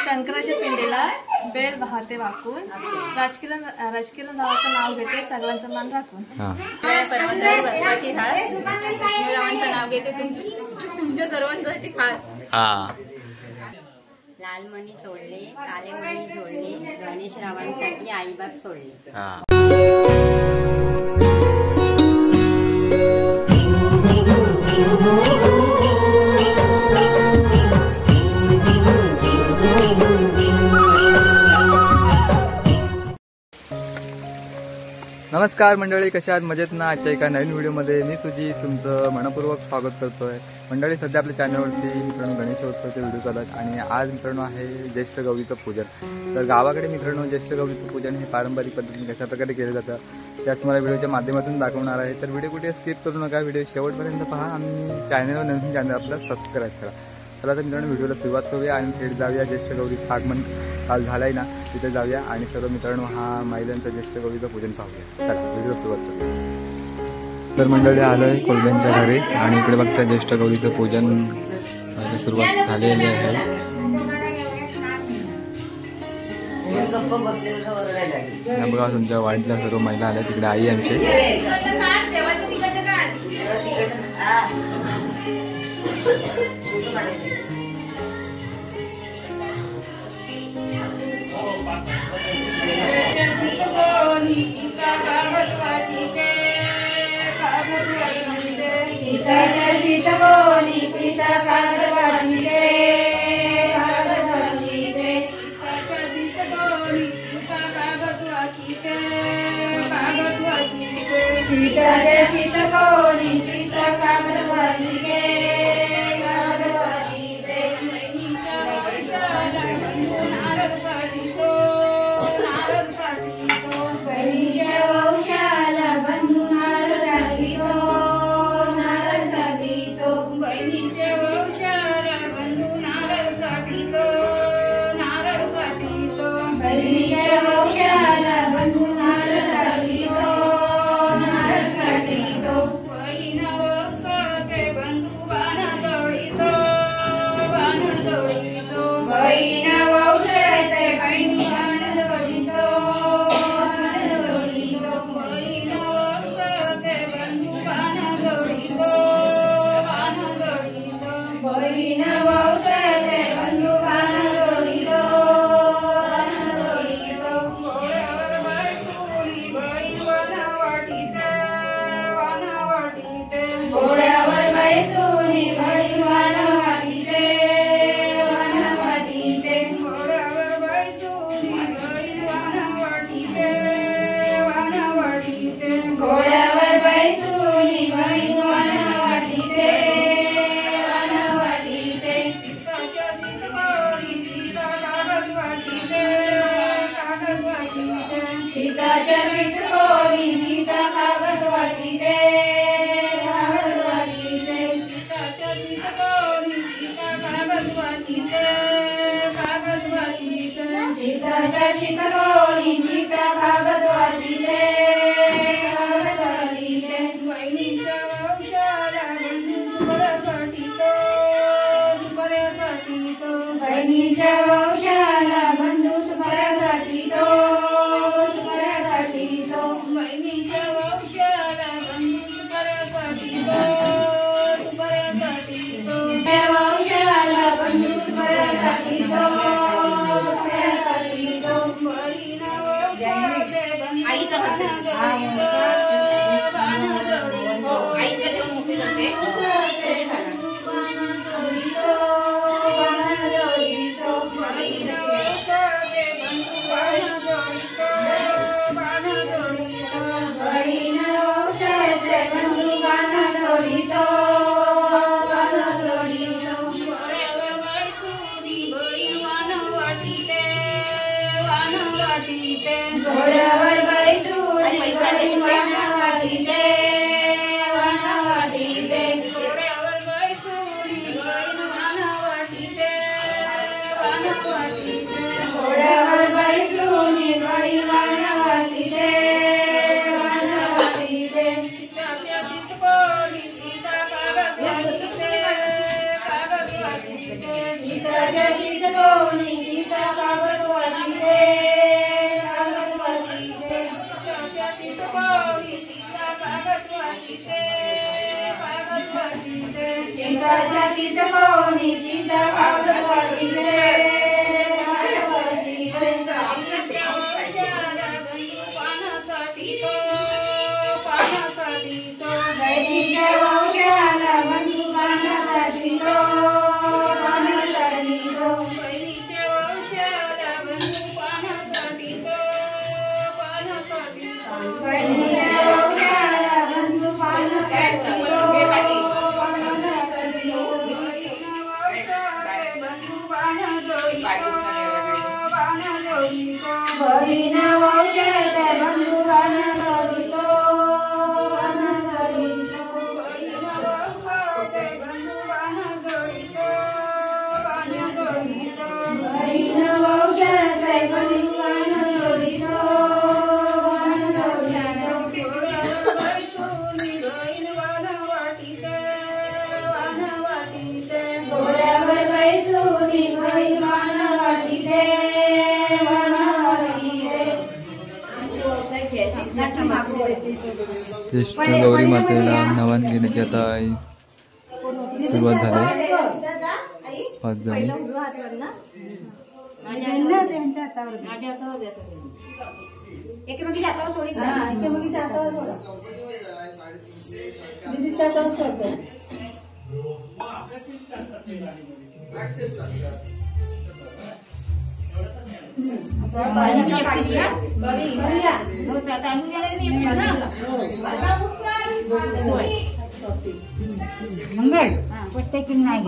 शंकराच्या पिंडीला बेल वाहते वाकून राजकिरण रावाचं नाव घेते सगळ्यांचं मन राखून. पर्वतावर बर्फाची हास रावांचं नाव घेते तुमच्या सर्वांसाठी खास. लाल मणी तोडले काले मणी जोडले गणेश रावांसाठी आईबाप सोडले. नमस्कार मंडळी, कशा आहात? मजेत ना? आजच्या एका नवीन व्हिडिओमध्ये मी सुजी तुमचं मनपूर्वक स्वागत करतोय. मंडळी, सध्या आपल्या चॅनलवरती मित्रांनो गणेशोत्सवाचे व्हिडिओ चालत आणि आज मित्रांनो आहे ज्येष्ठ गौरीचं पूजन. तर गावाकडे मित्रांनो ज्येष्ठ गौरीचं पूजन हे पारंपरिक पद्धतीने कशाप्रकारे केले जातं त्यात तुम्हाला व्हिडिओच्या माध्यमातून दाखवणार आहे. तर व्हिडिओ कुठे स्किप करू नका, व्हिडिओ शेवटपर्यंत पहा आणि चॅनलवर नवीन चॅनल आपला सबस्क्राईब करा. चला तर मित्रांनो व्हिडिओला सुरुवात करूया आणि थेट जाऊया ज्येष्ठ गौरीचं आगमन काल झालंय ना तिथे जाऊया आणि सर्व मित्रांनो हा महिलांचं ज्येष्ठ गौरीचं पूजन पाहूया. चला व्हिडिओ सुरुवात करूया. तर मंडळी आलोय कोलब्यांच्या घरी आणि इकडे बघता ज्येष्ठ गौरीचं पूजन सुरुवात झालेली आहे. बघा तुमच्या वाडीतल्या सर्व महिला आल्या, तिकडे आई आमची. ज्येष्ठ गौरी मातेला नवान घेण्याची आता सुरुवात झाली. 5 जणी मंगळ प्रत्येक नाही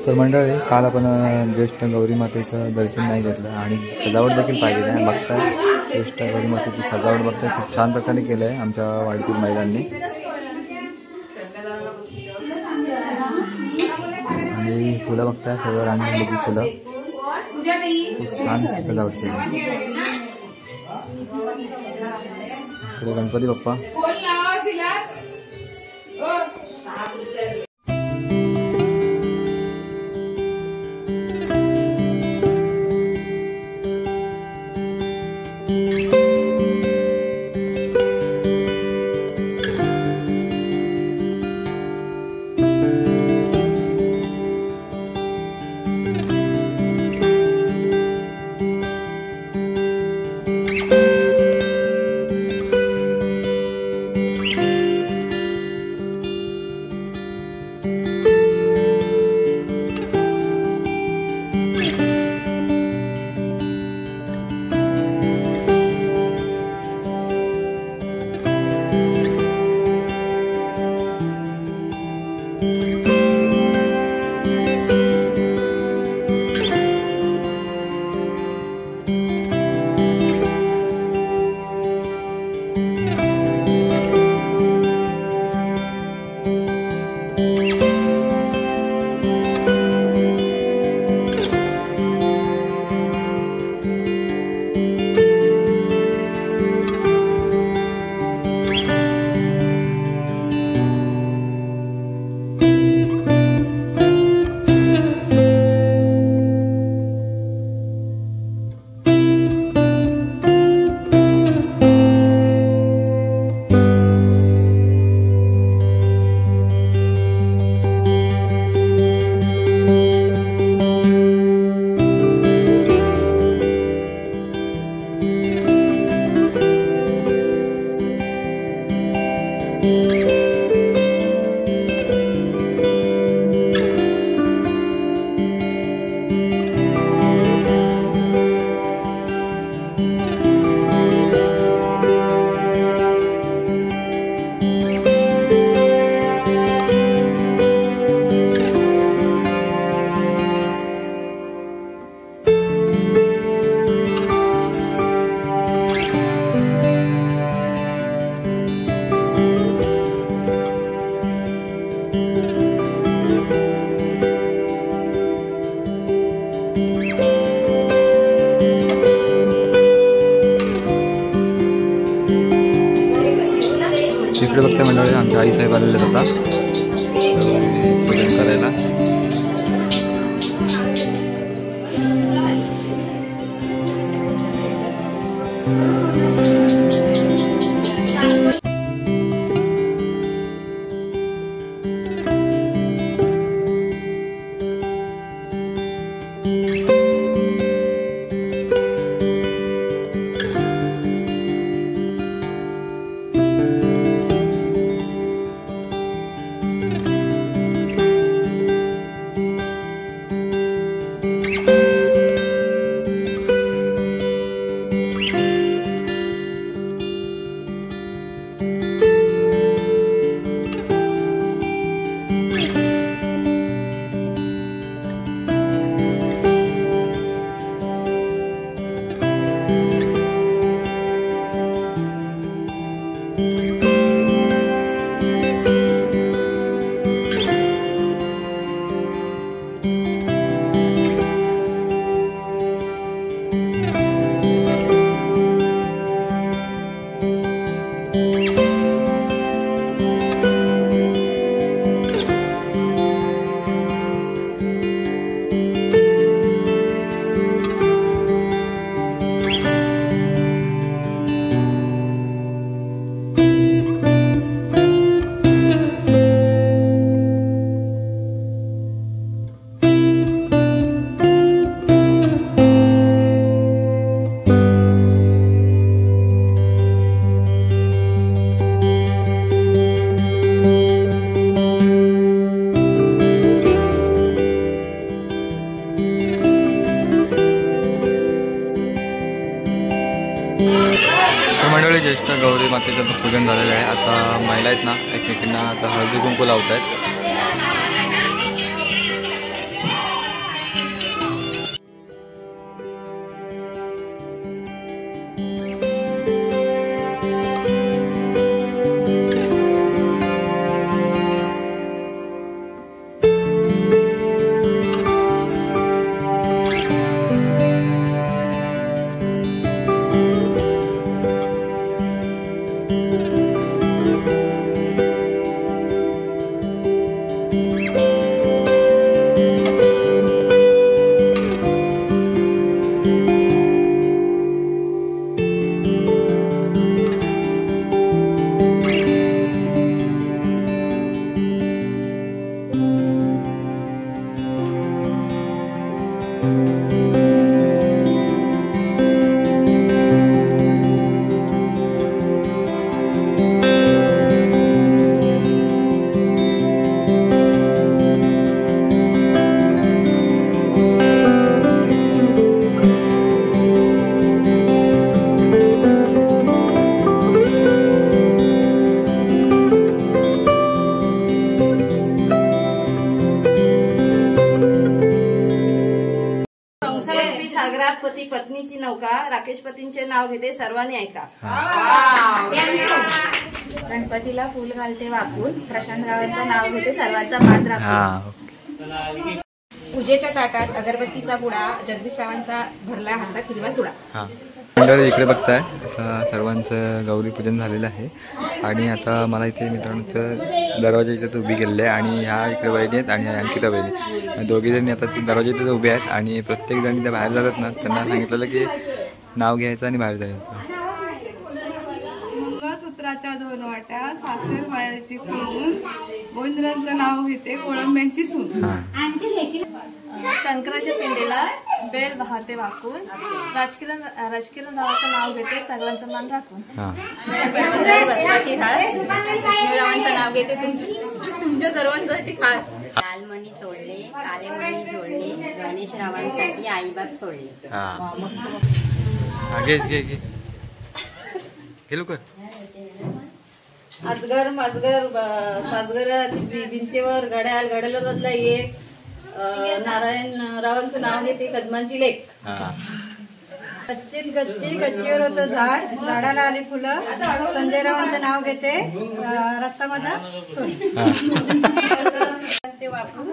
तर मंडळी काल आपण ज्येष्ठ गौरी मातेचं दर्शन नाही घेतलं आणि सजावट देखील पाहिजे आहे. बघताय ज्येष्ठ गौरी मातेची सजावट बघताय खूप छान प्रकारे केलं आहे आमच्या वाडीतील महिलांनी. आणि फुलं बघताय सगळं रांगोळीची फुलं खूप छान सजावट केली. इकडे गणपती बाप्पा. इकडे बघते मंडळी आमच्या आई साहेब आलेले आता पूजन करायला. ज्येष्ठ गौरी मातेचं पूजन झालेलं आहे. आता महिला आहेत ना एकमेकींना आता हळदी कुंकू लावत आहेत. सागरात पती पत्नीची नौका राकेश पतींचे नाव घेते सर्वांनी ऐका. गणपतीला फूल घालते वाकून प्रशांत रावांचं नाव घेते सर्वांचा मान राखून. पूजेच्या ताटात अगरबत्तीचा बुडा जगदीश रावांचा भरला हातात हिरवा चुडा. मंडळी इकडे बघताय आता सर्वांचं गौरी पूजन झालेलं आहे आणि आता मला इथे मित्रांनो दरवाजा इथे उभी केलेली आहे आणि ह्या इकडे वहिनी आहेत आणि अंकिता वहिनी दोघी जणी आता ती दरवाजा इथे उभे आहेत आणि प्रत्येक जणी त्या बाहेर जातात ना त्यांना सांगितलेलं की नाव घ्यायचं आणि बाहेर जायचं. मंगळसूत्राच्या 2 वाट्या सासर मायाची खून गोविंदरांचं नाव घेते कोळंब्यांची सून. शंकराच्या पिंडीला बेल वाहते वाकून राजकिरण रावाचं नाव घेते सगळ्यांचं मान राखून. महत्वाची हास लक्ष्मीरावांचं नाव घेते तुमच्या सर्वांसाठी खास. लालमणी तोडले काले मणी जोडले गणेश रावांसाठी आईबाप सोडले. अजगर मजगर पाचगराची भिंतीवर घड्याळ घड्याळातला एक नारायण रावांचं नाव घेते कदमांची लेख. गच्चीत गच्ची गच्चीवर होतं झाड झाडाला आली फुलं संजय रावांचं नाव घेते रस्तामध्ये ते वापरून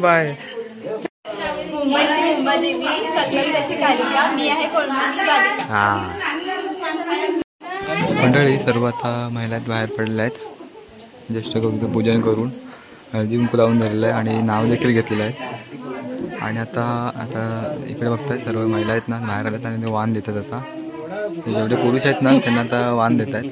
बाय. मुंबईची मुंबादेवी कथलकाची कालिका मी आहे कोळमाची बालिका. मंडळी सर्व आता महिला बाहेर पडल्या आहेत ज्येष्ठ गौरीचं पूजन करून हळदी कुंकू लावून झालेलं आहे आणि नाव देखील घेतलेलं आहे आणि आता इकडे बघताय सर्व महिला आहेत ना बाहेर आल्यात आणि ते वाण देतात. आता जेवढे पुरुष आहेत ना त्यांना आता वाण देत आहेत.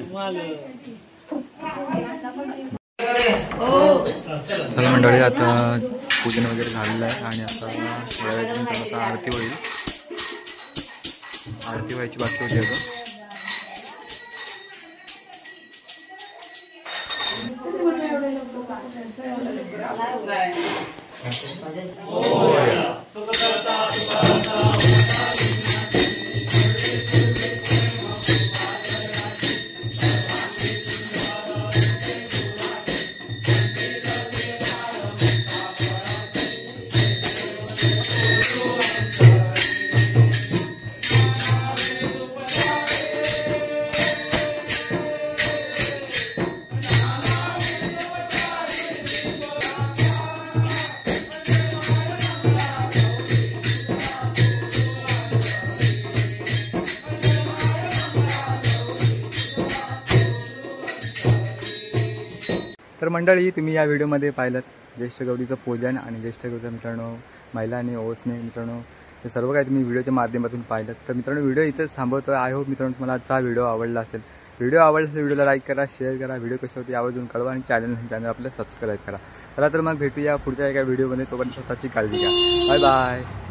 चला मंडळी आता पूजन वगैरे झालेलं आहे आणि आता आरती होईल. आरती व्हायची बाकी होती आता. तर मंडळी तुम्ही या व्हिडिओमध्ये पाहिलं ज्येष्ठ गौरीचं पूजन आणि ज्येष्ठ गौरीचं मित्रांनो महिला आणि ओसने मित्रांनो हे सर्व काही तुम्ही व्हिडिओच्या माध्यमातून पाहिलं. तर मित्रांनो व्हिडिओ इथेच थांबवतो. आय होप मित्रांनो तुम्हाला आजचा हा व्हिडिओ आवडला असेल. व्हिडिओ आवडला असेल व्हिडिओला लाईक करा, शेअर करा, व्हिडिओ कशी होती आवर्जून कळवा आणि चॅनल आपलं सबस्क्राईब करा. चला तर मग भेटूया पुढच्या एका व्हिडिओमध्ये. तोपर्यंत स्वतःची काळजी घ्या. Bye bye.